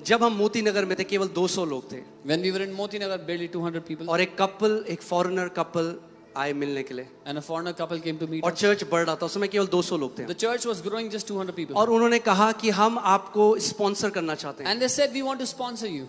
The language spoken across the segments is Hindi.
जब हम मोती नगर में थे केवल 200 लोग थे When we were in Moti Nagar, barely 200 people. और एक फॉरेनर कपल आए मिलने के लिए And a foreigner couple came to meet और us. चर्च बढ़ रहा था, उसमें केवल 200 लोग थे The church was growing just 200 people. और उन्होंने कहा कि हम आपको स्पॉन्सर करना चाहते हैं, And they said, we want to sponsor you.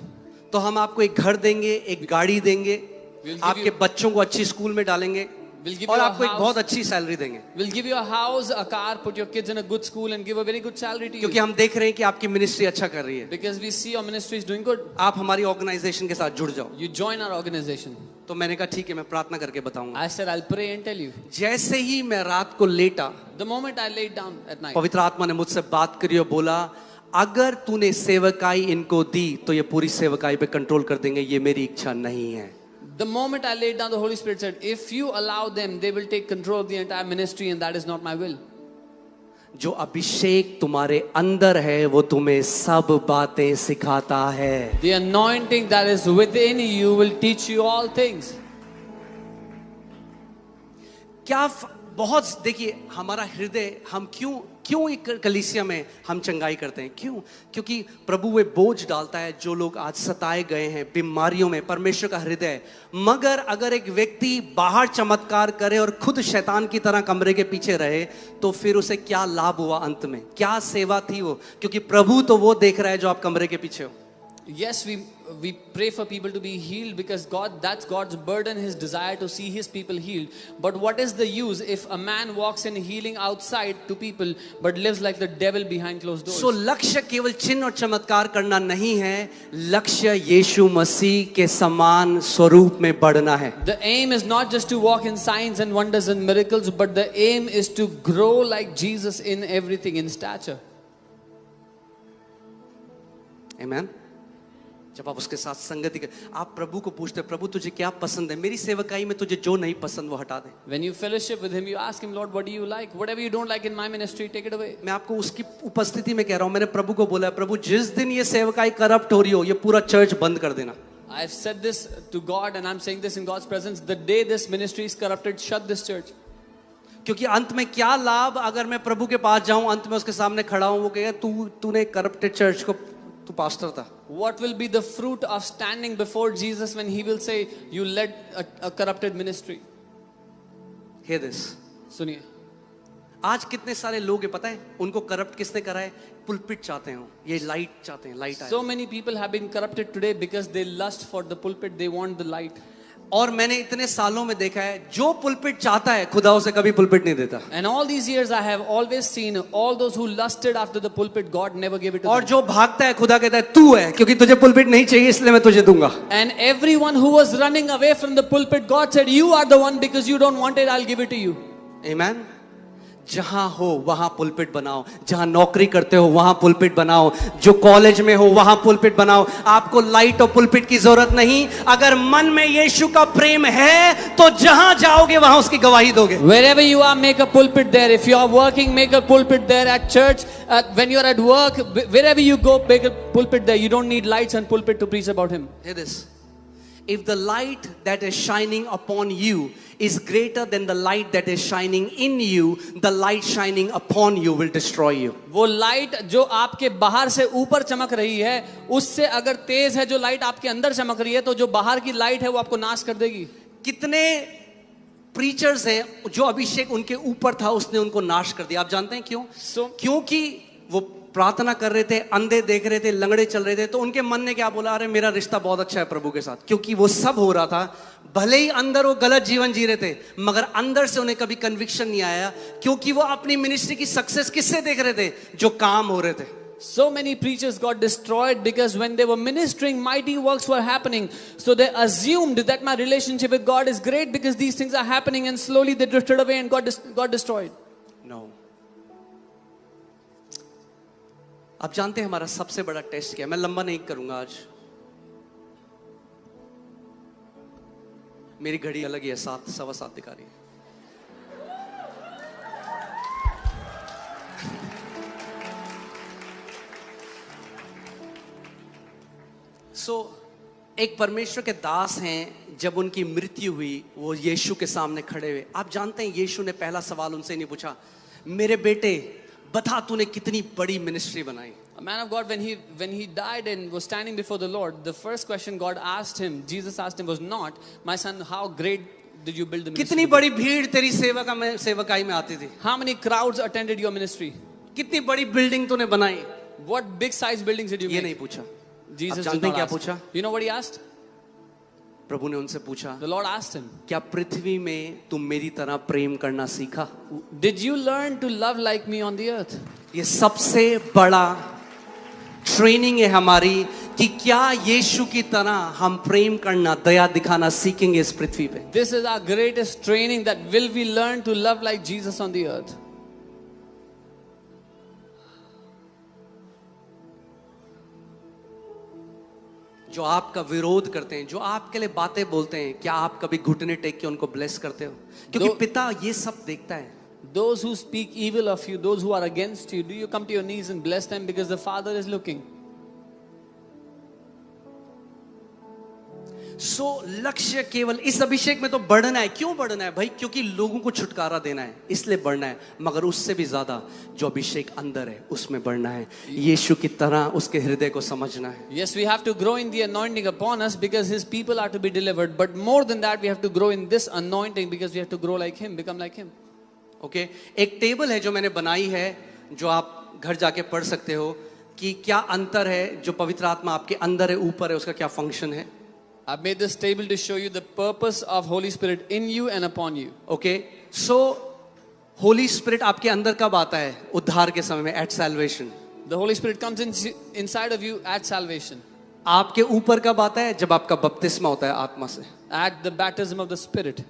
तो हम आपको एक घर देंगे, एक गाड़ी देंगे, We'll give आपके you- बच्चों को अच्छी स्कूल में डालेंगे We'll give और you a आपको एक house. बहुत अच्छी सैलरी देंगे, We'll give you a house, a car, put your kids in a good school and give a very good salary to क्योंकि you. हम देख रहे हैं कि आपकी मिनिस्ट्री अच्छा कर रही है, Because we see your ministry is doing good. आप हमारी ऑर्गेनाइजेशन के साथ जुड़ जाओ। You join our organization. तो मैंने कहा ठीक है, मैं प्रार्थना करके बताऊंगा। I said, I'll pray and tell you. जैसे ही मैं रात को लेटा, The moment I laid down at night, पवित्र आत्मा ने मुझसे बात करी और बोला, अगर तूने सेवकाई इनको दी तो ये पूरी सेवकाई पे कंट्रोल कर देंगे, ये मेरी इच्छा नहीं है। the moment I laid down, the Holy Spirit said, if you allow them, they will take control of the entire ministry and that is not my will. जो अभिषेक तुम्हारे अंदर है वो तुम्हें सब बातें सिखाता है। The anointing that is within you will teach you all things. बहुत देखिए, हमारा हृदय, हम क्यों एक कलीसिया में हम चंगाई करते हैं, क्यों? क्योंकि प्रभु वे बोझ डालता है जो लोग आज सताए गए हैं बीमारियों में, परमेश्वर का हृदय। मगर अगर एक व्यक्ति बाहर चमत्कार करे और खुद शैतान की तरह कमरे के पीछे रहे तो फिर उसे क्या लाभ हुआ? अंत में क्या सेवा थी वो? क्योंकि प्रभु तो वो देख रहा है जो आप कमरे के पीछे हो। Yes, we pray for people to be healed because that's God's burden, His desire to see His people healed. But what is the use if a man walks in healing outside to people but lives like the devil behind closed doors? So लक्ष्य केवल चिन्ह और चमत्कार करना नहीं है, लक्ष्य यीशु मसीह के समान स्वरूप में बढ़ना है। The aim is not just to walk in signs and wonders and miracles, but the aim is to grow like Jesus in everything, in stature. Amen. जब आप उसके साथ संगति कर, आप प्रभु को पूछते, प्रभु तुझे क्या पसंद है, मेरी सेवकाई में तुझे जो नहीं पसंद वो हटा दे। When you fellowship with Him, you ask Him, Lord, what do you like? Whatever you don't like in my ministry, take it away. मैं आपको उसकी उपस्थिति में कह रहा हूँ, मैंने प्रभु को बोला, प्रभु जिस दिन ये सेवकाई करप्ट हो रही हो, ये पूरा चर्च बंद कर देना। I've said this to God and I'm saying this in God's presence. The day this ministry is corrupted, shut this church. क्योंकि अंत में क्या लाभ अगर मैं प्रभु के पास जाऊं, अंत में उसके सामने खड़ा हूं, वो कहेगा तूने करप्टेड चर्च को, तू पास्टर था। What will be the fruit of standing before Jesus when He will say, you led a corrupted ministry? Hear this. सुनिए, आज कितने सारे लोग हैं पता है, उनको करप्ट किसने करा है? पुलपिट चाहते हैं, ये लाइट चाहते हैं, लाइट आए। so many people have been corrupted today because they lust for the pulpit, they want the light. और मैंने इतने सालों में देखा है, जो पुलपिट चाहता है खुदा उसे कभी पुलपिट नहीं देता। And all these years I have always seen all those who lusted after the pulpit, God never gave it to और them. जो भागता है खुदा कहता है तू है, क्योंकि तुझे पुलपिट नहीं चाहिए इसलिए मैं तुझे दूंगा। And everyone who was running away from the pulpit, God said, you are the one because you don't want it, I'll give it to you. Amen. जहां हो वहां पुलपिट बनाओ, जहां नौकरी करते हो वहां पुलपिट बनाओ, जो कॉलेज में हो वहां पुलपिट बनाओ। आपको लाइट और पुलपिट की जरूरत नहीं, अगर मन में यीशु का प्रेम है तो जहां जाओगे वहां उसकी गवाही दोगे। Wherever you are, make a pulpit there. If you are working, make a pulpit there. At church, when you are at work, wherever you go, make a pulpit there. You don't need lights and pulpit to preach about Him. Hear this. If the light that is shining upon you is greater than the light that is shining in you, the light shining upon you will destroy you. वो लाइट जो आपके बाहर से ऊपर चमक रही है, उससे अगर तेज है जो लाइट आपके अंदर चमक रही है, तो जो बाहर की लाइट है वो आपको नाश कर देगी। कितने प्रीचर्स हैं जो अभिषेक उनके ऊपर था उसने उनको नाश कर दिया। आप जानते हैं क्यों? क्योंकि वो प्रार्थना कर रहे थे, अंधे देख रहे थे, लंगड़े चल रहे थे, तो उनके मन ने क्या बोला, अरे मेरा रिश्ता बहुत अच्छा है प्रभु के साथ। क्योंकि वो सब हो रहा था, भले ही अंदर वो गलत जीवन जी रहे थे, मगर अंदर से उन्हें कभी कन्विक्शन नहीं आया, क्योंकि वो अपनी मिनिस्ट्री की सक्सेस किससे देख रहे थे? जो काम हो रहे थे। So many preachers got destroyed because when they were ministering, mighty works were happening. So they assumed that my relationship with God is great because these things are happening, and slowly they drifted away and got destroyed. No. आप जानते हैं हमारा सबसे बड़ा टेस्ट क्या है? मैं लंबा नहीं करूंगा आज, मेरी घड़ी अलग ही है, 7 सवा 7 दिखा रही है। एक परमेश्वर के दास हैं, जब उनकी मृत्यु हुई वो यीशु के सामने खड़े हुए। आप जानते हैं यीशु ने पहला सवाल उनसे नहीं पूछा, मेरे बेटे बता तूने कितनी बड़ी मिनिस्ट्री बनाई। A man of God, when he died and was standing before the Lord, the first question God asked him, Jesus asked him, was not, "My son, how great did you build the ministry?" कितनी बड़ी भीड़ तेरी सेवकाई में आती थी, How many crowds attended your ministry? कितनी बड़ी बिल्डिंग तूने बनाई, What big size buildings did you ये make? नहीं पूछा. Jesus आप did जानते हैं not क्या ask. पूछा? You know what he asked? प्रभु ने उनसे पूछा, The Lord asked him, क्या पृथ्वी में तुम मेरी तरह प्रेम करना सीखा? "Did you learn to love like me on the earth?" ये सबसे बड़ा ट्रेनिंग है हमारी कि क्या यीशु की तरह हम प्रेम करना, दया दिखाना सीखेंगे इस पृथ्वी पे. This is our greatest training, that will we learn to love like Jesus on the earth? जो आपका विरोध करते हैं, जो आपके लिए बातें बोलते हैं, क्या आप कभी घुटने टेक के उनको ब्लेस करते हो? क्योंकि पिता ये सब देखता है. Those who speak evil of you, those who are against you, do you come to your knees and bless them because the Father is looking? सो लक्ष्य केवल इस अभिषेक में तो बढ़ना है. क्यों बढ़ना है भाई? क्योंकि लोगों को छुटकारा देना है, इसलिए बढ़ना है. मगर उससे भी ज्यादा जो अभिषेक अंदर है उसमें बढ़ना है, यीशु की तरह उसके हृदय को समझना है. Yes, we have to grow in the anointing upon us because His people are to be delivered. But more than that, we have to grow in this anointing because we have to grow like Him, become like Him. Okay, एक टेबल है जो मैंने बनाई है, जो आप घर जाके पढ़ सकते हो कि क्या अंतर है. जो पवित्र आत्मा आपके अंदर है, ऊपर है, उसका क्या फंक्शन है. I've made this table to show you the purpose of Holy Spirit in you and upon you. Okay, so holy spirit आपके अंदर कब आता है? उद्धार के समय में, at salvation. The Holy Spirit comes inside of you at salvation. आपके ऊपर कब आता है? जब आपका बपतिस्मा होता है आत्मा से. At the baptism of the Spirit.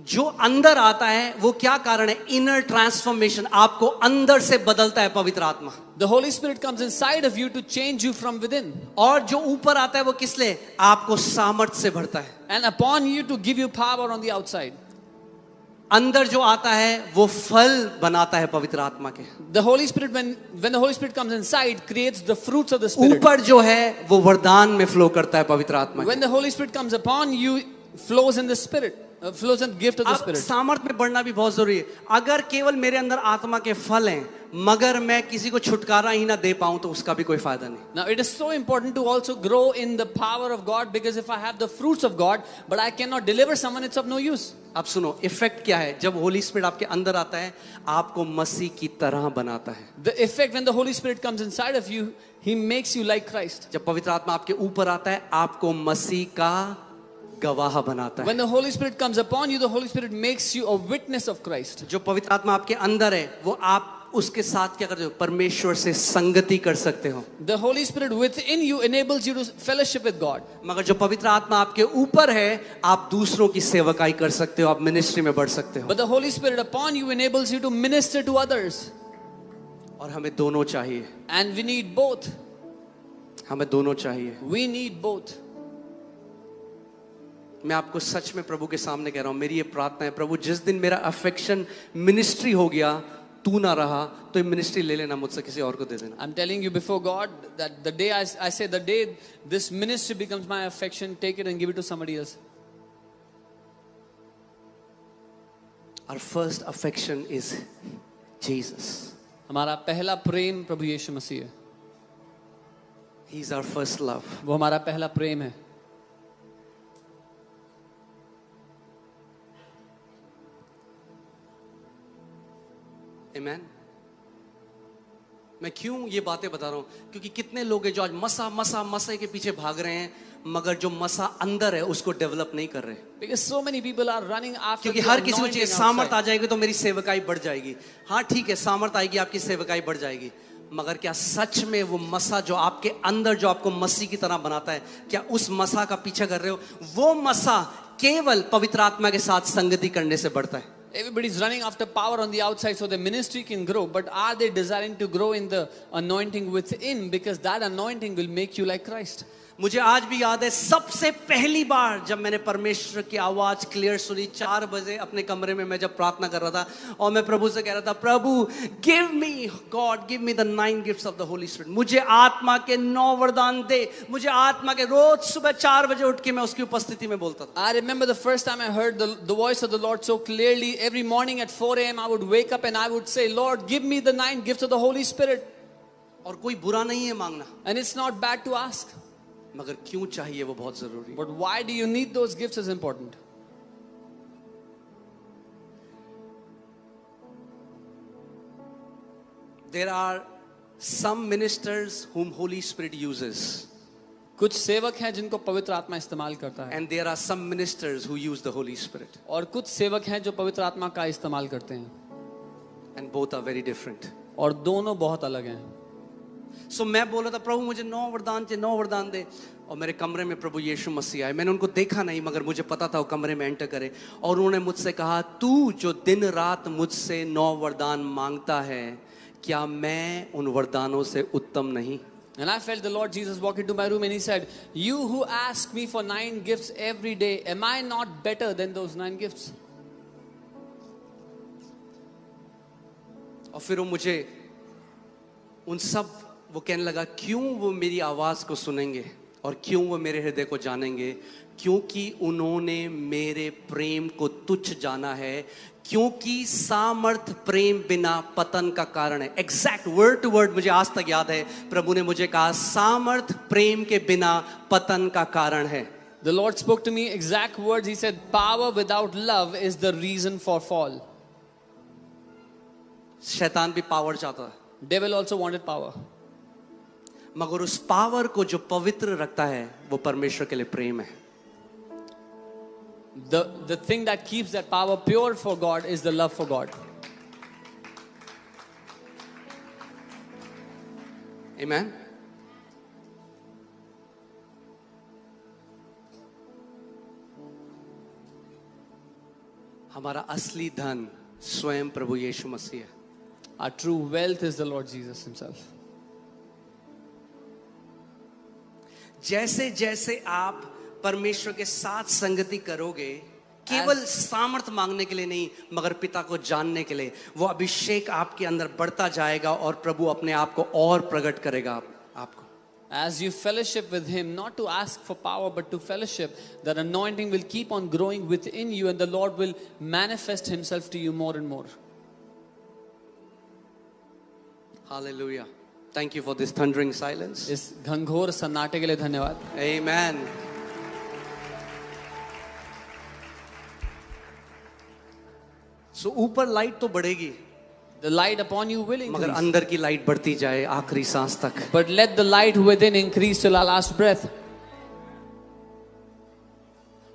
जो अंदर आता है वो क्या कारण है? Inner transformation. आपको अंदर से बदलता है पवित्र आत्मा. The Holy Spirit comes inside of you to change you from within. और जो ऊपर आता है वो किस लिए? आपको सामर्थ से भरता है. And upon you to give you power on the outside. अंदर जो आता है वो फल बनाता है पवित्र आत्मा के. The Holy Spirit, when the Holy Spirit comes inside, creates the fruits of the Spirit. ऊपर जो है वो वरदान में फ्लो करता है पवित्र आत्मा. When the Holy Spirit comes upon you, flows in the Spirit, flows in the gift of the अब Spirit. सामर्थ में बढ़ना भी बहुत जरूरी है. अगर केवल मेरे अंदर आत्मा के फल हैं मगर मैं किसी को छुटकारा ही ना दे पाऊं तो उसका भी कोई फायदा नहीं. Now it is so important to also grow in the power of God, because if I have the fruits of God but I cannot deliver someone, it's of no use. अब सुनो, इफेक्ट क्या है? जब होली स्पिरिट आपके अंदर आता है, आपको मसीह की तरह बनाता है. The effect when the Holy Spirit comes inside of you, He makes you like Christ. जब पवित्र आत्मा आपके ऊपर आता है, आपको मसीह का गवाह बनाता है. When the Holy Spirit comes upon you, the Holy Spirit makes you a witness of Christ. जो पवित्र आत्मा आपके अंदर है वो आप उसके साथ क्या करते हो? परमेश्वर से संगति कर सकते हो. The Holy Spirit within you enables you to fellowship with God. मगर जो पवित्र आत्मा आपके ऊपर है, आप दूसरों की सेवकाई कर सकते हो, आप मिनिस्ट्री में बढ़ सकते हो. But the Holy Spirit upon you enables you to minister to others. और हमें दोनों चाहिए. And we need both. हमें दोनों चाहिए. We need both. मैं आपको सच में प्रभु के सामने कह रहा हूं, मेरी ये प्रार्थना है, प्रभु जिस दिन मेरा अफेक्शन मिनिस्ट्री हो गया, तू ना रहा, तो ये मिनिस्ट्री ले लेना, मुझसे किसी और को दे देना. I'm telling you before God that the day I say the day this ministry becomes my affection, take it and give it to somebody else. Our first affection is Jesus. हमारा पहला प्रेम प्रभु यीशु मसीह है. He is our first love. वो हमारा पहला प्रेम है. Amen. मैं क्यों ये बातें बता रहा हूं? क्योंकि कितने लोग हैं जो आज मसा के पीछे भाग रहे हैं, मगर जो मसा अंदर है उसको डेवलप नहीं कर रहे. Because so many people are running after. क्योंकि हर किसी को चाहिए सामर्थ आ जाएगी तो मेरी सेवकाई बढ़ जाएगी. हाँ ठीक है, सामर्थ आएगी, आपकी सेवकाई बढ़ जाएगी, मगर क्या सच में वो मसा जो आपके अंदर, जो आपको मसीह की तरह बनाता है, क्या उस मसा का पीछा कर रहे हो? वो मसा केवल पवित्र आत्मा के साथ संगति करने से बढ़ता है. Everybody is running after power on the outside so their ministry can grow, but are they desiring to grow in the anointing within? Because that anointing will make you like Christ. मुझे आज भी याद है सबसे पहली बार जब मैंने परमेश्वर की आवाज क्लियर सुनी, 4 बजे अपने कमरे में मैं जब प्रार्थना कर रहा था और मैं प्रभु से कह रहा था, प्रभु give me God, give me the 9 gifts of the holy spirit. मुझे आत्मा के 9 वरदान दे, मुझे आत्मा के. रोज सुबह 4 बजे उठ के मैं उसकी उपस्थिति में बोलता था. I remember the first time I heard the voice of the Lord so clearly. Every morning at 4 a.m. I would wake up and I would say, Lord, give me the 9 gifts of the Holy Spirit. और कोई बुरा नहीं है मांगना, And it's not bad to ask. मगर क्यों चाहिए वो बहुत जरूरी है. But why do you need those gifts is important. There are some ministers whom Holy Spirit uses, कुछ सेवक हैं जिनको पवित्र आत्मा इस्तेमाल करता है, and there are some ministers who use the Holy Spirit, और कुछ सेवक हैं जो पवित्र आत्मा का इस्तेमाल करते हैं, and both are very different. और दोनों बहुत अलग हैं. So मैं बोला था प्रभु मुझे 9 वरदान चाहिए, 9 वरदान दे, और मेरे कमरे में प्रभु यीशु मसीह आए. मैंने उनको देखा नहीं मगर मुझे पता था वो कमरे में एंटर करे, और उन्होंने मुझसे कहा तू जो दिन रात मुझसे 9 वरदान मांगता है, क्या मैं उन वरदानों से उत्तम नहीं? And I felt the Lord Jesus walk into my room and he said, you who ask me for 9 gifts every day, am I not better than those 9 gifts? और फिर वो मुझे उन सब वो कहने लगा क्यों वो मेरी आवाज को सुनेंगे और क्यों वो मेरे हृदय को जानेंगे, क्योंकि उन्होंने मेरे प्रेम को तुच्छ जाना है, क्योंकि सामर्थ प्रेम बिना पतन का कारण है. एग्जैक्ट वर्ड टू वर्ड मुझे आज तक याद है, प्रभु ने मुझे कहा सामर्थ प्रेम के बिना पतन का कारण है. The Lord spoke to me exact words. He said, power without love is the reason for fall. शैतान भी पावर चाहता है, Devil also wanted power. मगर उस पावर को जो पवित्र रखता है वो परमेश्वर के लिए प्रेम है. The thing that keeps that power pure for God is the love for God. Amen. हमारा असली धन स्वयं प्रभु यीशु मसीह है. Our true wealth is the Lord Jesus himself. जैसे जैसे आप परमेश्वर के साथ संगति करोगे, केवल सामर्थ मांगने के लिए नहीं मगर पिता को जानने के लिए, वो अभिषेक आपके अंदर बढ़ता जाएगा और प्रभु अपने आप को और प्रकट करेगा आपको. As you fellowship with him, not to ask for power but to fellowship, that anointing will keep on growing within you and the Lord will manifest himself to you more and more. Hallelujah. Thank you for this thundering silence. इस घंघोर सन्नाटे के लिए धन्यवाद. Amen. So ऊपर लाइट तो बढ़ेगी, The light upon you will मगर increase. अंदर की लाइट बढ़ती जाए आखिरी सांस तक. But let the light within increase till our last breath.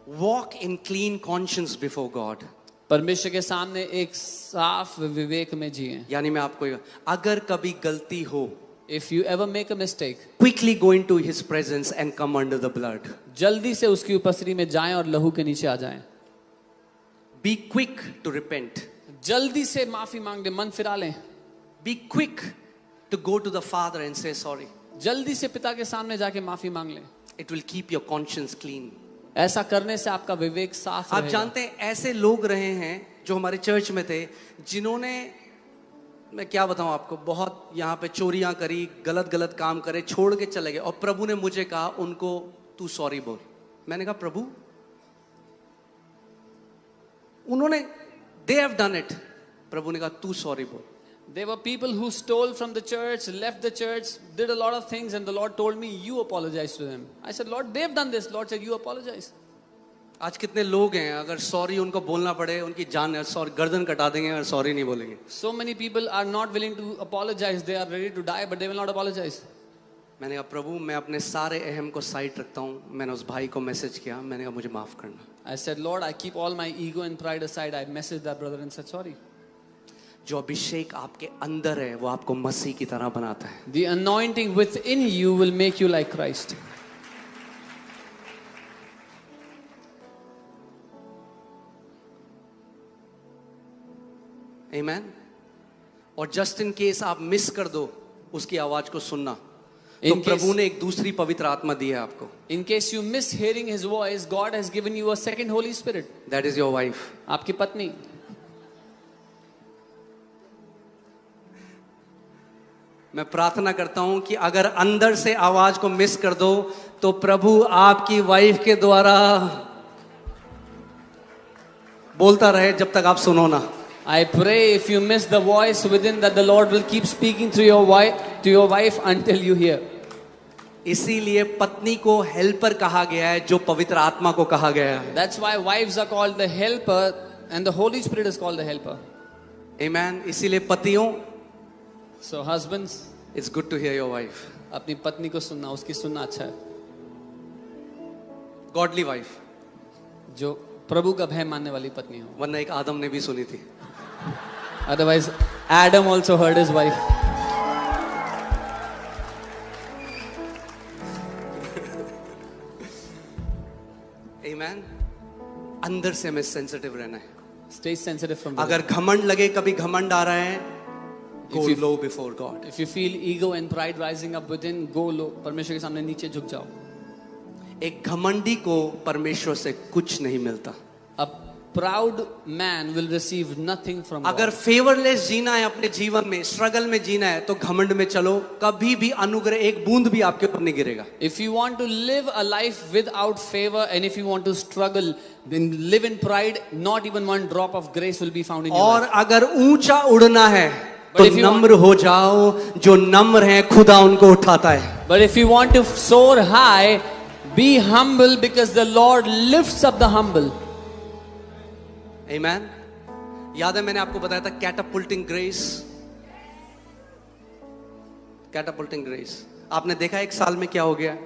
Walk in clean conscience before God. परमेश्वर के सामने एक साफ विवेक में जिए. यानी मैं आपको अगर कभी गलती हो, If you ever make a mistake, quickly go into his presence and come under the blood. जल्दी से उसकी उपस्थिति में जाएं और लहू के नीचे आ जाएं. Be quick to repent. जल्दी से माफी मांग ले, मन फिरा लें. Be quick to go to the Father and say sorry. जल्दी से पिता के सामने जाके माफी मांग लें. It will keep your conscience clean. ऐसा करने से आपका विवेक साफ आप रहेगा. जानते हैं ऐसे लोग रहे हैं जो हमारे चर्च में थे, जिन्होंने, मैं क्या बताऊं आपको, बहुत यहाँ पे चोरियां करी, गलत गलत काम करे, छोड़ के चले गए, और प्रभु ने मुझे कहा उनको तू सॉरी बोल. मैंने कहा प्रभु, उन्होंने they have done it. प्रभु ने कहा तू सॉरी बोल. There were people who stole from the church, left the church, did a lot of things, and the Lord told me, you apologize to them. I said, Lord, they've done this. Lord said, you apologize. आज कितने लोग हैं अगर सॉरी उनको बोलना पड़े, उनकी जान सॉरी गर्दन कटा देंगे और सॉरी नहीं बोलेंगे. So many people are not willing to apologize. They are ready to die, but they will not apologize. मैंने कहा प्रभु मैं अपने सारे अहम को साइड रखता हूँ. मैंने उस भाई को मैसेज किया, मैंने कहा मुझे माफ करना. I said, Lord, I keep all my ego and pride aside. I messaged that brother and said, sorry. जो अभिषेक आपके अंदर है वो आपको मसीह की तरह बनाता है. The anointing within you will make you like Christ. Amen. और जस्ट इन केस आप मिस कर दो उसकी आवाज को सुनना, तो प्रभु ने एक दूसरी पवित्र आत्मा दी है आपको. In case you miss hearing his voice, God has given you a second Holy Spirit. That is your wife. आपकी पत्नी. मैं प्रार्थना करता हूं कि अगर अंदर से आवाज को मिस कर दो तो प्रभु आपकी वाइफ के द्वारा बोलता रहे जब तक आप सुनो ना. I pray if you miss the voice within, that the Lord will keep speaking through your wife until you hear. इसीलिए पत्नी को हेल्पर कहा गया है, जो पवित्र आत्मा को कहा गया है. That's why wives are called the helper and the Holy Spirit is called the helper. Amen. इसीलिए पतियों, So husbands, it's good to hear your wife. अपनी पत्नी को सुनना, उसकी सुनना अच्छा है. Godly wife. जो प्रभु का भय मानने वाली पत्नी हो. वरना एक आदम ने भी सुनी थी. Otherwise, Adam also heard his wife. Amen. अंदर से हमें सेंसिटिव रहना है. Stay sensitive from अगर within. घमंड लगे, कभी घमंड आ रहा है, go If you- low before God. If you feel ego and pride rising up within, go low. परमेश्वर के सामने नीचे झुक जाओ. एक घमंडी को परमेश्वर से कुछ नहीं मिलता. A proud man will receive nothing from God. अगर फेवरलेस जीना है अपने जीवन में, स्ट्रगल में जीना है, तो घमंड में चलो. कभी भी अनुग्रह एक बूंद भी आपके ऊपर नहीं गिरेगा. If you want to live a life without favor and if you want to struggle, then live in pride, not even one drop of grace will be found in your और life. अगर ऊंचा उड़ना है But तो if you नम्र हो जाओ. जो नम्र है खुदा उनको उठाता है. But if you want to soar high, be humble because the Lord lifts up the humble. Amen. याद है मैंने आपको बताया था कैटापुल्टिंग ग्रेस. कैटापुल्टिंग ग्रेस आपने देखा एक साल में क्या हो गया.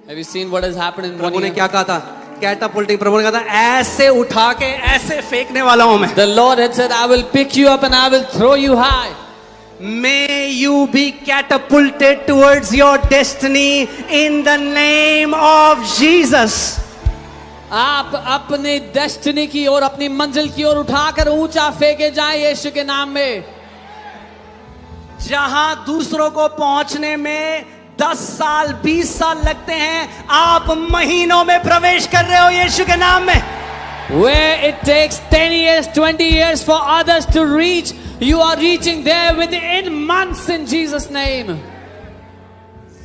Have you seen what has happened in one प्रभु ने year? क्या कहा था. कैटापुल्टिंग, प्रभु ने कहा था ऐसे उठा के ऐसे फेंकने वाला हूं मैं. The Lord had said, I will pick you up and I will throw you high. May you be catapulted towards your destiny in the name of Jesus. आप अपने डेस्टिनी की ओर, अपनी मंजिल की ओर उठाकर ऊंचा फेंके जाएं यीशु के नाम में. जहां दूसरों को पहुंचने में 10 साल 20 साल लगते हैं, आप महीनों में प्रवेश कर रहे हो यीशु के नाम में. Where it takes 10 years, 20 years for others to reach, you are reaching there within months in Jesus' name.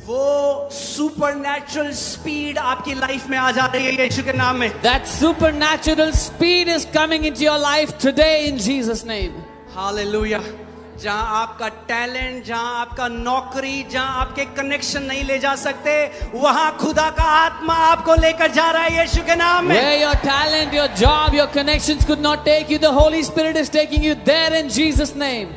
वो सुपरनैचुरल स्पीड आपकी लाइफ में आ जा रही है यीशु के नाम में. That supernatural speed is coming into your life today in Jesus' name. Hallelujah. जहां आपका टैलेंट, जहां आपका नौकरी, जहां आपके कनेक्शन नहीं ले जा सकते, वहां खुदा का आत्मा आपको लेकर जा रहा है यीशु के नाम में. Where your talent, your job, your connections could not take you, the Holy Spirit is taking you there in Jesus' name.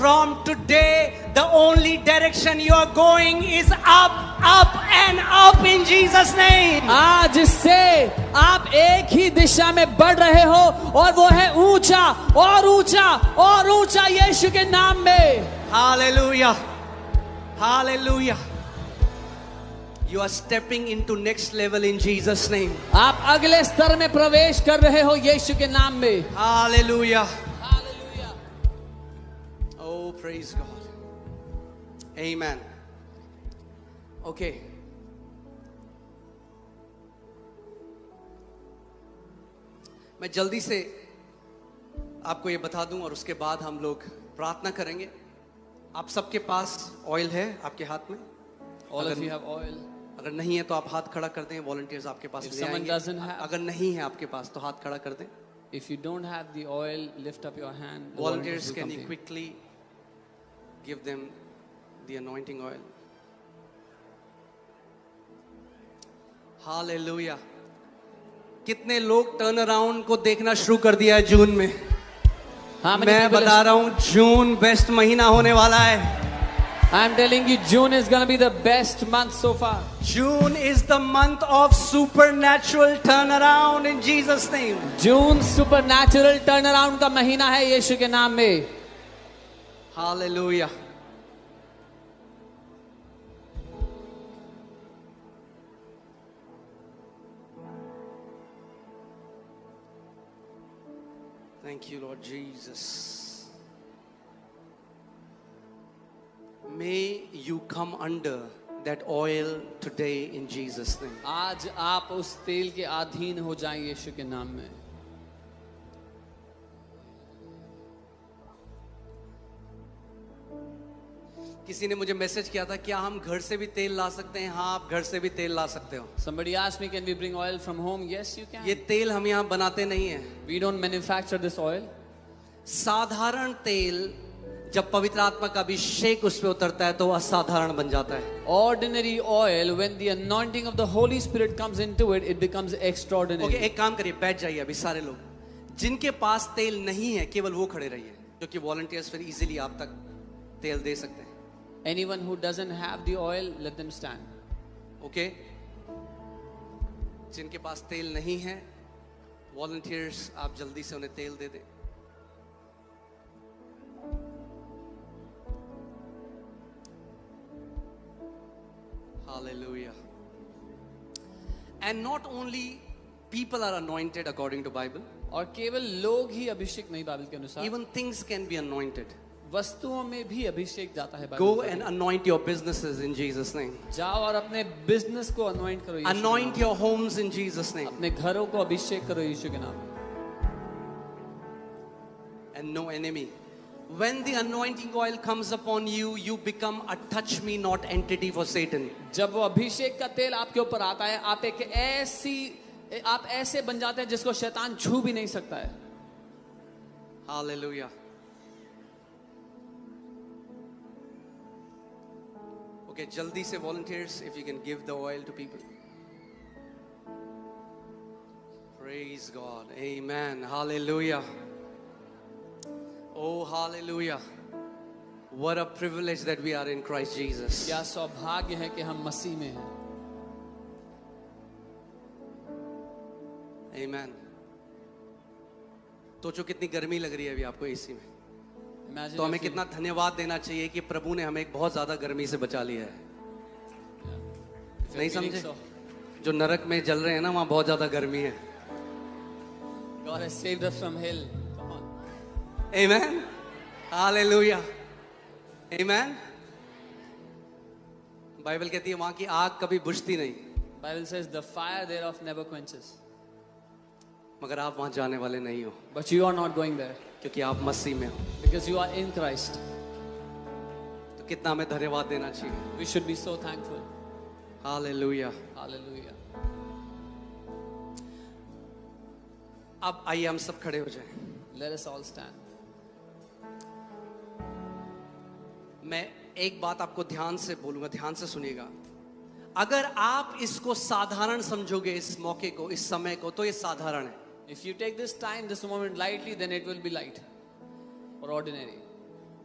From today, the only direction you are going is up, up and up in Jesus' name. आज से आप एक ही दिशा में बढ़ रहे हो और वो है ऊंचा और ऊंचा और ऊंचा यीशु के नाम में. Hallelujah. Hallelujah. You are stepping into next level in Jesus' name. आप अगले स्तर में प्रवेश कर रहे हो यीशु के नाम में. Hallelujah. Hallelujah. Oh, praise God. Amen. Okay. मैं जल्दी से आपको ये बता दूं और उसके बाद हम लोग प्रार्थना करेंगे. आप सबके पास ऑयल है आपके हाथ में. All of you have oil. अगर नहीं है तो आप हाथ खड़ा कर दें. वॉलंटियर्स आपके पास If ले someone आएंगे. doesn't have- अगर नहीं है आपके पास तो हाथ खड़ा कर दें. If you don't have the oil, lift up your hand. The Volunteers, will can come you to you. quickly give them the anointing oil? Hallelujah. कितने लोग टर्न अराउंड को देखना शुरू कर दिया है जून में. How many मैं people बता रहा हूं जून बेस्ट महीना होने वाला है. I'm telling you, June is going to be the best month so far. June is the month of supernatural turnaround in Jesus' name. June supernatural turnaround का महीना है यीशु के नाम में. Hallelujah. Thank you, Lord Jesus. May you come under that oil today in Jesus' name. आज आप उस तेल के अधीन हो जाएं यीशु के नाम में. किसी ने मुझे मैसेज किया था, क्या हम घर से भी तेल ला सकते हैं? हाँ, आप घर से भी तेल ला सकते हो. Somebody asked me, can we bring oil from home? Yes, you can. ये तेल हम यहाँ बनाते नहीं हैं. We don't manufacture this oil. साधारण तेल जब पवित्र आत्मा का अभिषेक उस पे उतरता है तो वह असाधारण बन जाता है. Ordinary oil, when the anointing of the Holy Spirit comes into it, it becomes extraordinary. Okay, एक काम करिए, बैठ जाइए अभी सारे लोग. जिनके पास तेल नहीं है केवल वो खड़े रहिए, क्योंकि वॉलंटियर्स फिर इजीली आप तक तेल दे सकते हैं. Anyone who doesn't have the oil, let them stand. Okay, जिनके पास तेल नहीं है, वॉलंटियर्स आप जल्दी से उन्हें तेल दे दें. Hallelujah. And not only people are anointed according to Bible, और केवल लोग ही अभिषेक नहीं बाइबल के अनुसार, even things can be anointed. वस्तुओं में भी अभिषेक जाता है. Go and anoint your businesses in Jesus' name. जाओ और अपने बिजनेस को अनॉइंट करो. Anoint your homes in Jesus' name. अपने घरों को अभिषेक करो यीशु के नाम में. And no enemy. When the anointing oil comes upon you, you become a touch me not entity for Satan. जब वो अभिषेक का तेल आपके ऊपर आता है, आप ऐसे बन जाते हैं जिसको शैतान छू भी नहीं सकता है. Hallelujah. Okay, jaldi se volunteers, if you can give the oil to people. Praise God. Amen. Hallelujah. Oh, hallelujah. What a privilege that we are in Christ Jesus. क्या सौभाग्य है कि हम मसीह में हैं. Amen. तो जो कितनी गर्मी लग रही है अभी आपको एसी में, Imagine तो हमें if you- कितना धन्यवाद देना चाहिए कि प्रभु ने हमें एक बहुत ज्यादा गर्मी से बचा लिया है. if you're नहीं feeling समझे? so- जो नरक में जल रहे हैं ना, वहां बहुत ज्यादा गर्मी है. God has saved us from hell. Come on. Amen. Hallelujah. Amen. Bible कहती है वहां की आग कभी बुझती नहीं, Bible says the fire thereof never quenches. मगर आप वहां जाने वाले नहीं हो, But you are not going there क्योंकि आप मसीह में हो. because you are in Christ. तो कितना हमें धन्यवाद देना चाहिए. We should be so thankful. Hallelujah. Hallelujah. अब आइए हम सब खड़े हो जाएं. Let us all stand. मैं एक बात आपको ध्यान से बोलूंगा, ध्यान से सुनिएगा. अगर आप इसको साधारण समझोगे, इस मौके को, इस समय को, तो ये साधारण है. If you take this time, this moment lightly, then it will be light or ordinary.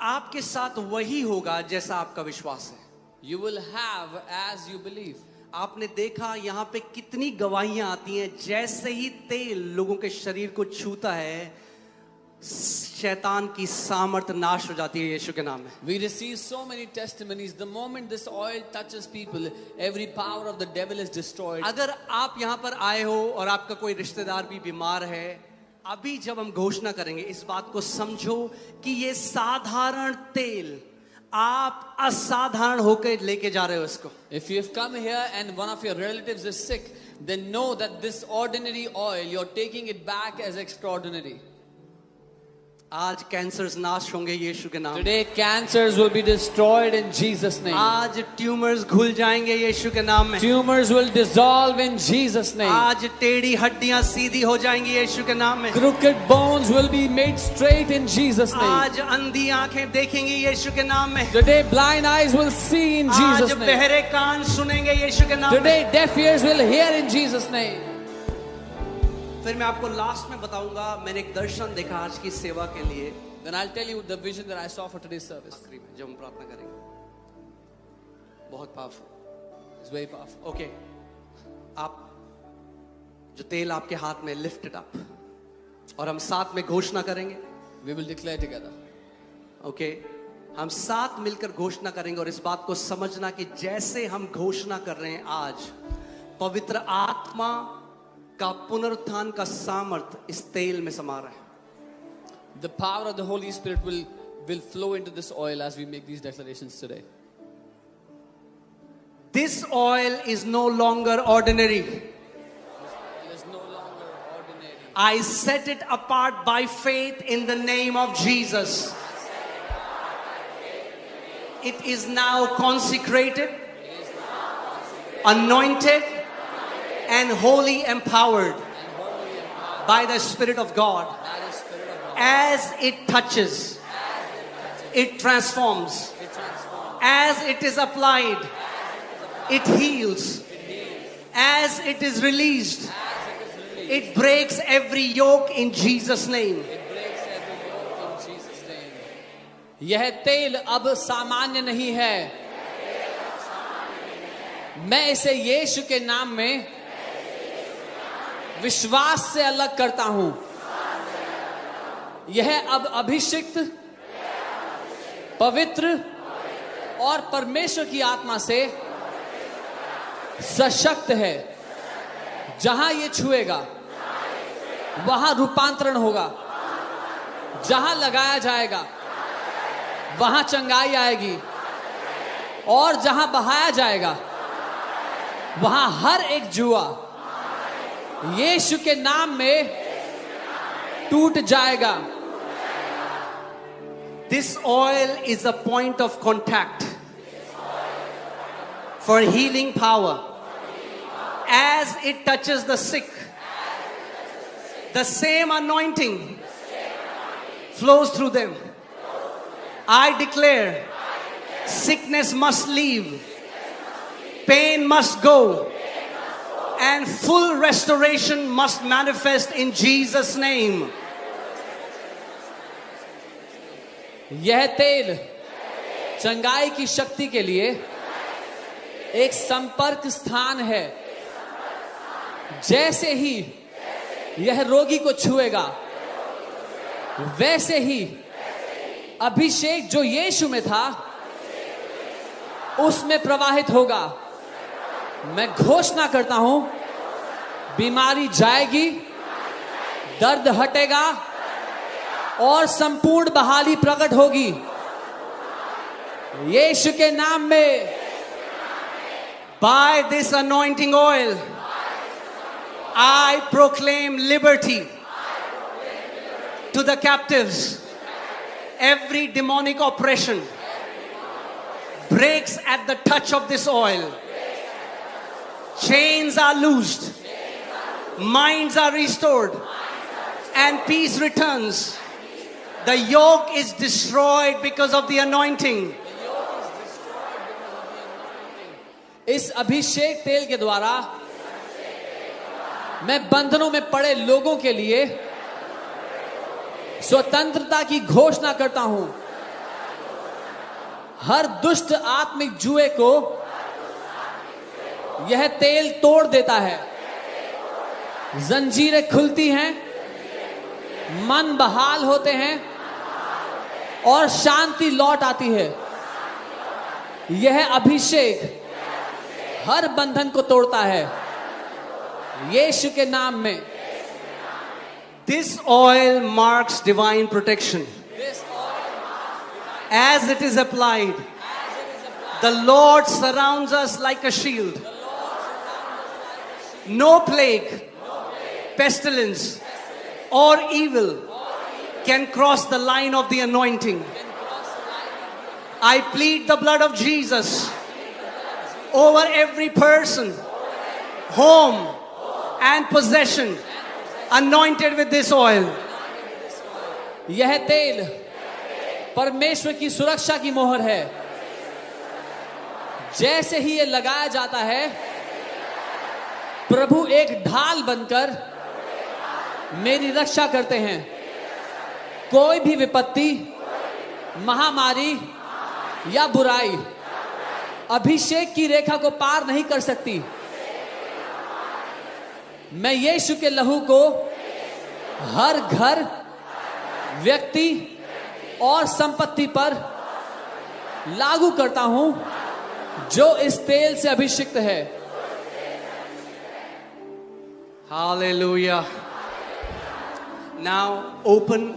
आपके साथ वही होगा जैसा आपका विश्वास है. You will have as you believe. आपने देखा यहाँ पे कितनी गवाहियां आती हैं, जैसे ही तेल लोगों के शरीर को छूता है शैतान की सामर्थ नाश हो जाती है यीशु के नाम में. We receive so many testimonies. The moment this oil touches people, every power of the devil is destroyed. अगर आप यहाँ पर आए हो और आपका कोई रिश्तेदार भी बीमार है, अभी जब हम घोषणा करेंगे इस बात को समझो कि ये साधारण तेल आप असाधारण होकर लेके जा रहे हो इसको. If you have come here and one of your relatives is sick, then know that this ordinary oil, you're taking it back as extraordinary. आज कैंसर्स नाश होंगे यीशु के नाम. Today cancers will be destroyed in Jesus' name. आज ट्यूमर्स घुल जाएंगे यीशु के नाम में. Tumors will dissolve in Jesus' name. आज टेढ़ी हड्डियां सीधी हो जाएंगी यीशु के नाम में. Crooked bones will be made straight in Jesus' name. आज अंधी आंखें देखेंगी यीशु के नाम में. Today blind eyes will see in आज Jesus' name. बहरे कान सुनेंगे यीशु के नाम में. Today deaf ears will hear in Jesus' name. फिर मैं आपको लास्ट में बताऊंगा, मैंने एक दर्शन देखा आज की सेवा के लिए. Then I'll tell you the vision that I saw for today's service. आखिरी में जब हम प्रार्थना करेंगे, बहुत powerful. It's very powerful. Okay, आप जो तेल आपके हाथ में, लिफ्ट इट अप, और हम साथ में घोषणा करेंगे. We will declare together. Okay, हम साथ मिलकर घोषणा करेंगे और इस बात को समझना कि जैसे हम घोषणा कर रहे हैं आज, पवित्र आत्मा का पुनरुत्थान का सामर्थ इस तेल में समा रहा है. The power of the Holy Spirit will flow into this oil as we make these declarations today. This oil is no longer ordinary. It is no longer ordinary. I set it apart by faith in the name of Jesus. It is now consecrated, anointed, and wholly empowered by the Spirit of God. By the Spirit of God. as it touches, it transforms. As it is applied, it heals. As it is released, it breaks every yoke in Jesus' name. यह तेल अब सामान्य नहीं है, मैं इसे यीशु के नाम में विश्वास से अलग करता हूं। यह अब अभिषिक्त, पवित्र और परमेश्वर की आत्मा से सशक्त है। जहां ये छुएगा वहां रूपांतरण होगा, जहां लगाया जाएगा वहां चंगाई आएगी, और जहां बहाया जाएगा वहां हर एक जुआ यीशु के नाम में टूट जाएगा। This oil is a point of contact for healing power. As it touches the sick, the same anointing flows through them. I declare, sickness must leave, pain must go, and full restoration must manifest in Jesus' name. यह तेल चंगाई की शक्ति के लिए एक संपर्क स्थान है। जैसे ही यह रोगी को छुएगा, वैसे ही अभिषेक जो यीशु में था उसमें प्रवाहित होगा। मैं घोषणा करता हूं, बीमारी जाएगी, दर्द हटेगा और संपूर्ण बहाली प्रकट होगी यीशु के नाम में। By this anointing oil, I proclaim liberty to the captives. Every demonic oppression breaks at the touch of this oil. Chains are loosed, minds are restored, and peace returns. The yoke is destroyed because of the anointing. इस अभिषेक तेल के द्वारा मैं बंधनों में पड़े लोगों के लिए स्वतंत्रता की घोषणा करता हूं। हर दुष्ट आत्मिक जुए को यह तेल तोड़ देता है। जंजीरें खुलती हैं, मन बहाल होते हैं और शांति लौट आती है। यह अभिषेक हर बंधन को तोड़ता है यीशु के नाम में। This oil marks divine protection. As it is applied, the Lord surrounds us like a shield. No plague, pestilence, or evil can cross the line of the anointing. I plead the blood of Jesus over every person, home, and possession anointed with this oil. यह तेल परमेश्वर की सुरक्षा की मोहर है। जैसे ही ये लगाया जाता है, प्रभु एक ढाल बनकर मेरी रक्षा करते हैं। कोई भी विपत्ति, महामारी या बुराई अभिषेक की रेखा को पार नहीं कर सकती। मैं यीशु के लहू को हर घर, व्यक्ति और संपत्ति पर लागू करता हूं जो इस तेल से अभिषिक्त है। Hallelujah. Now open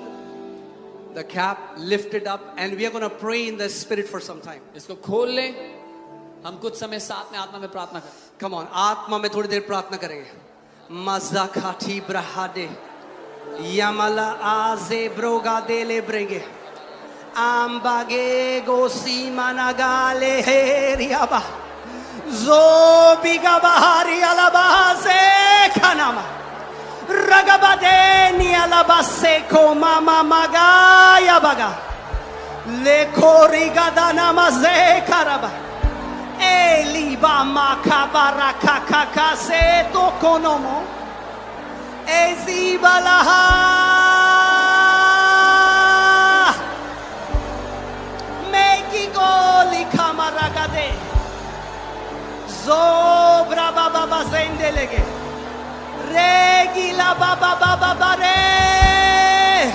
the cap, lift it up, and we are going to pray in the spirit for some time. इसको खोल लें, हम कुछ समय साथ में आत्मा में प्रार्थना करें। Come on, आत्मा में थोड़ी देर प्रार्थना करेंगे। मज़ाकाठी ब्रहादे यमला आजे ब्रोगा देले ब्रेगे आम्बागे गोसी मनागाले हेरियाबा ज़ोबिगा बहारी अलबाज़े खनामा ragabade ni alabase ko mama magaya baga le korigada namaze karaba eliba makabara kakaka se tokonomo ezibalaha megigoli kamaragade zobra baba zendelege regila baba re.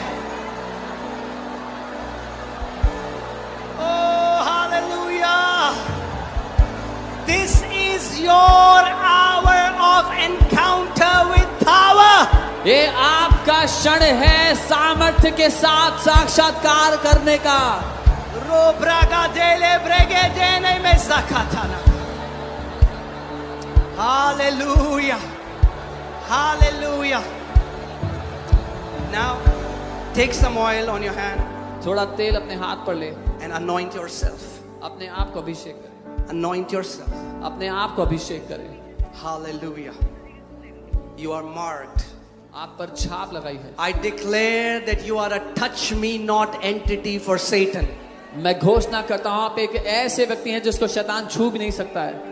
Oh, hallelujah. This is your hour of encounter with power. ये आपका क्षण है सामर्थ्य के साथ साक्षात्कार करने का. Robraga dele brege dene me zakatana. Hallelujah. Hallelujah. Now, take some oil on your hand थोड़ा तेल अपने हाथ पर ले, and anoint yourself. अपने आप को अभिषेक करें. Anoint yourself. अपने आप को अभिषेक करें. Hallelujah. You are marked. आप पर छाप लगाई है. I declare that you are a touch me not entity for Satan. मैं घोषणा करता हूँ आप एक ऐसे व्यक्ति हैं जिसको शैतान छू भी नहीं सकता है.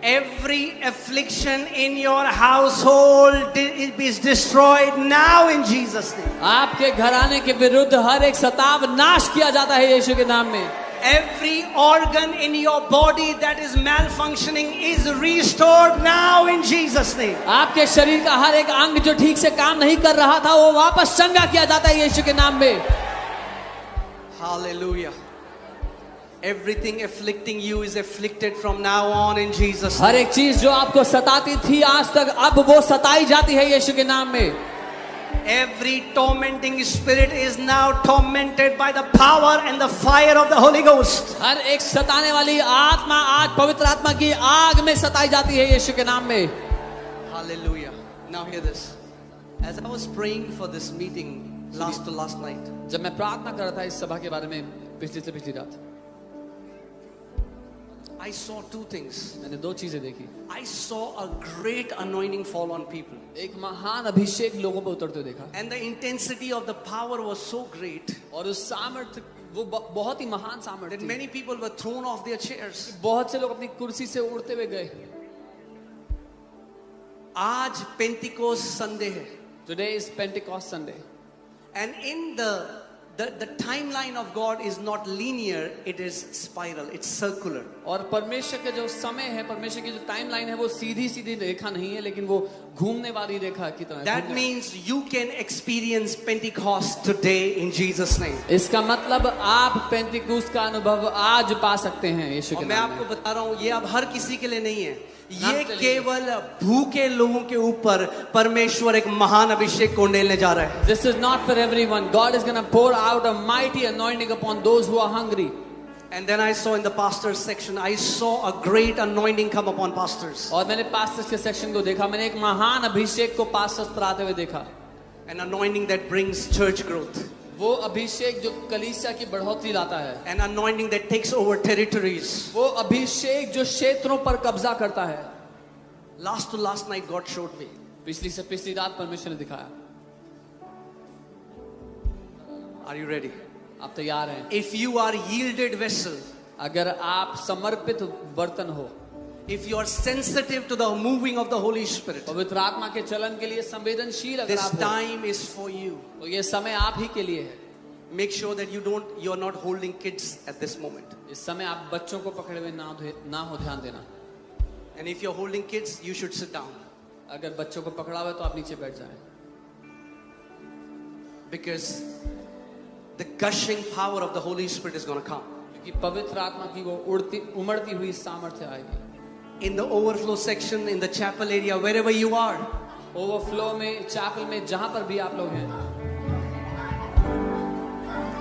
Every affliction in your household is destroyed now in Jesus' name. आपके घराने के विरुद्ध हर एक सताव नाश किया जाता है यीशु के नाम में. Every organ in your body that is malfunctioning is restored now in Jesus' name. आपके शरीर का हर एक अंग जो ठीक से काम नहीं कर रहा था वो वापस चंगा किया जाता है यीशु के नाम में. Hallelujah. Everything afflicting you is afflicted from now on in Jesus' her name. एक चीज जो आपको सताती थी आज तक अब वो सताई जाती है यीशु के नाम में. Every tormenting spirit is now tormented by the power and the fire of the Holy Ghost. हर एक सताने वाली आत्मा आज पवित्र आत्मा की आग में सताई जाती है यीशु के नाम में. Hallelujah. Now hear this. As I was praying for this meeting last night, जब मैं प्रार्थना कर रहा था इस सभा के बारे में पिछली से पिछली रात, I saw two things. मैंने दो चीजें देखी. I saw a great anointing fall on people. एक महान अभिषेक लोगों पर उतरते हुए देखा. And the intensity of the power was so great और उस सामर्थ्य वो बहुत ही महान सामर्थ्य that थी. many people were thrown off their chairs. बहुत से लोग अपनी कुर्सी से उड़ते हुए गए. आज Pentecost Sunday है. Today is Pentecost Sunday. And in the timeline of God is not linear, it is spiral, it's circular. और परमेश्वर का जो समय है, परमेश्वर की जो टाइमलाइन है वो सीधी सीधी रेखा नहीं है लेकिन वो घूमने वाली रेखा की तरह है. That means you can experience Pentecost today in Jesus' name. इसका मतलब आप पेंटिकोस्ट का अनुभव आज पा सकते हैं यीशु और के मैं नाम आपको में. बता रहा हूँ ये अब हर किसी के लिए नहीं है. ये केवल भूखे लोगों के ऊपर परमेश्वर एक महान अभिषेक को डालने जा रहा है. This is not for everyone. God is going to pour out a mighty anointing upon those who are hungry. And then I saw in the pastors section, I saw a great anointing come upon pastors. और मैंने पास्टर्स के सेक्शन को देखा. मैंने एक महान अभिषेक को पास्टर्स पर आते हुए देखा. An anointing that brings church growth. वो अभिषेक जो कलीसिया की बढ़ोतरी लाता है. An anointing that takes over territories. वो अभिषेक जो क्षेत्रों पर कब्जा करता है. Last to last night God showed me. पिछली से पिछली रात परमेश्वर ने दिखाया. Are you ready? आप तैयार हैं? If you are yielded vessel, अगर आप समर्पित बर्तन हो, if you are sensitive to the moving of the Holy Spirit, पवित्र आत्मा के चलन के लिए संवेदनशील अगर this आप हो, time is for you. तो ये समय आप ही के लिए है. Make sure that you are not holding kids at this moment. इस समय आप बच्चों को पकड़े हुए ना हो, ध्यान देना. And if you're holding kids, you should sit down. अगर बच्चों को पकड़ा हुआ है तो आप नीचे बैठ जाएं. Because the gushing power of the Holy Spirit is going to come. क्योंकि पवित्र आत्मा की वो उमड़ती हुई सामर्थ्य आएगी. In the overflow section, in the chapel area, wherever you are, overflow में, चैपल में, जहां पर भी आप लोग हैं,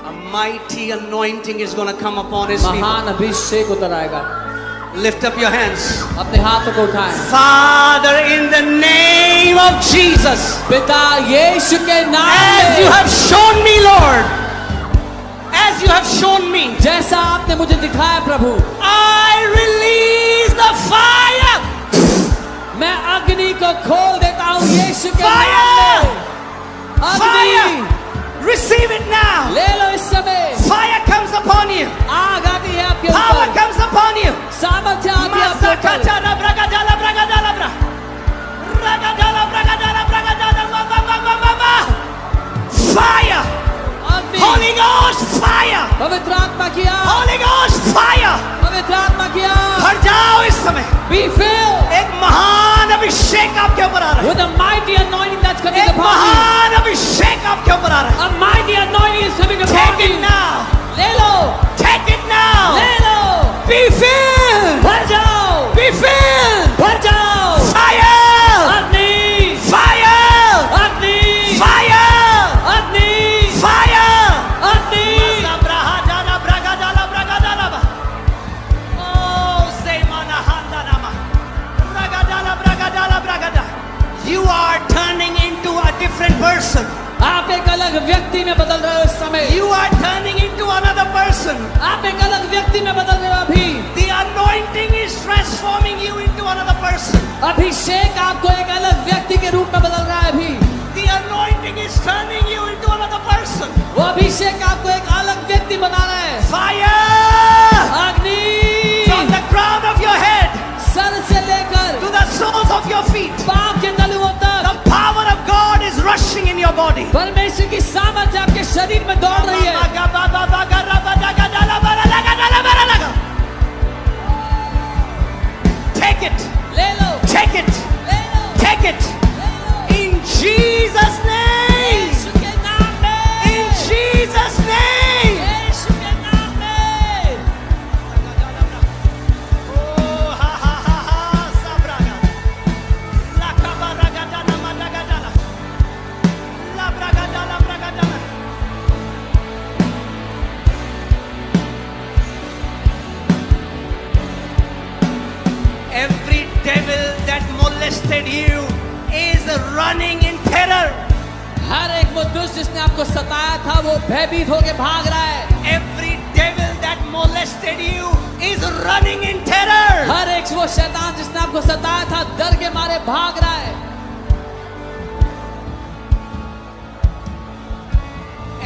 a mighty anointing is going to come upon His people. महान अभिषेक उतर आएगा. Lift up your hands. अपने हाथों को उठाएं. Father, in the name of Jesus, पिता यीशु के नाम as you में, have shown me, Lord, as you have shown me, जैसा आपने मुझे दिखाया प्रभु, I release the fire. मैं अग्नि को खोल देता हूँ यीशु के नाम Fire! में। अग्नि Fire! Receive it now. ले लो इस समय। Fire comes upon you. आग आती है आपके Power ऊपर, comes upon you. सामर्थ्य आती है आपके ऊपर। Masakatala bragadala bragadala bra. Bragadala bragadala bragadala ba ba ba ba ba ba. Fire. अग्नि, Holy Ghost fire. पवित्र आत्मा की आग, Holy Ghost fire. पवित्र आत्मा की आग। भर जाओ इस समय। Be filled एक महान अभिषेक आपके ऊपर आ रहा है। with a mighty anointing that's coming एक upon you. महान अभिषेक आपके ऊपर आ रहा है। A mighty anointing is coming upon Take it you. now. ले लो, Take it now. ले लो, Be filled. भर जाओ, Be filled. भर जाओ। Fire. अग्नि, Fire. अग्नि, Fire. अग्नि, Fire. अग्नि। Masabrahadala bragadala bragadala ba. Oh, Zemana handanama. Bragadala bragadala bragada. You are turning into a different person. आप एक अलग व्यक्ति में बदल रहे हो इस समय। You are turning into another person. आप एक अलग व्यक्ति में बदल रहे हो अभी। The anointing is transforming you into another person. अभिषेक आपको एक अलग व्यक्ति के रूप में बदल रहा है अभी। The anointing is turning you into another person. वो अभिषेक आपको एक अलग व्यक्ति बना रहा है। Fire! अग्नि, From the crown of your head sir से लेकर to the soles of your feet. पांव के तलुओं तक The power of God is rushing in your body. परमेश्वर की सामर्थ्य आपके शरीर में दौड़ रही है। Take it. ले लो, Take it. ले लो, Take it. ले लो। In Jesus' name. यीशु के नाम में, In Jesus' name. यीशु के नाम में। Oh, ha ha ha ha, sabraga. La kabaragadana madagadala. La bragadala bragadala. Every devil that molested you is running in terror. हर एक वो दुष्ट जिसने आपको सताया था वो भयभीत होके भाग रहा है। Every devil that molested you is running in terror. हर एक वो शैतान जिसने आपको सताया था डर के मारे भाग रहा है।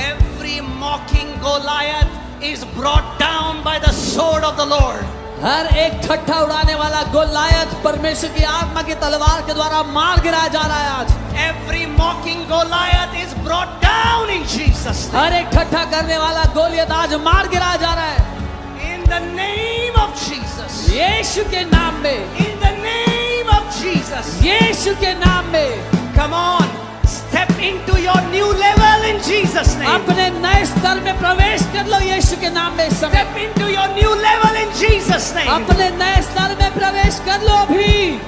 Every mocking Goliath is brought down by the sword of the Lord. हर एक ठट्ठा उड़ाने वाला गोलायत परमेश्वर की आत्मा की तलवार के द्वारा मार गिराया जा रहा है आज। Every mocking Goliath is brought down in Jesus' name. हर एक ठट्ठा करने वाला गोलियत आज मार गिराया जा रहा है In the name of Jesus. यीशु के नाम में, In the name of Jesus. यीशु के नाम में। Come on, step into your new level in Jesus' name. अपने नए स्तर में प्रवेश कर लो यीशु के नाम में इस समय। Step into your new level in Jesus' name. अपने नए स्तर में प्रवेश कर लो अभी।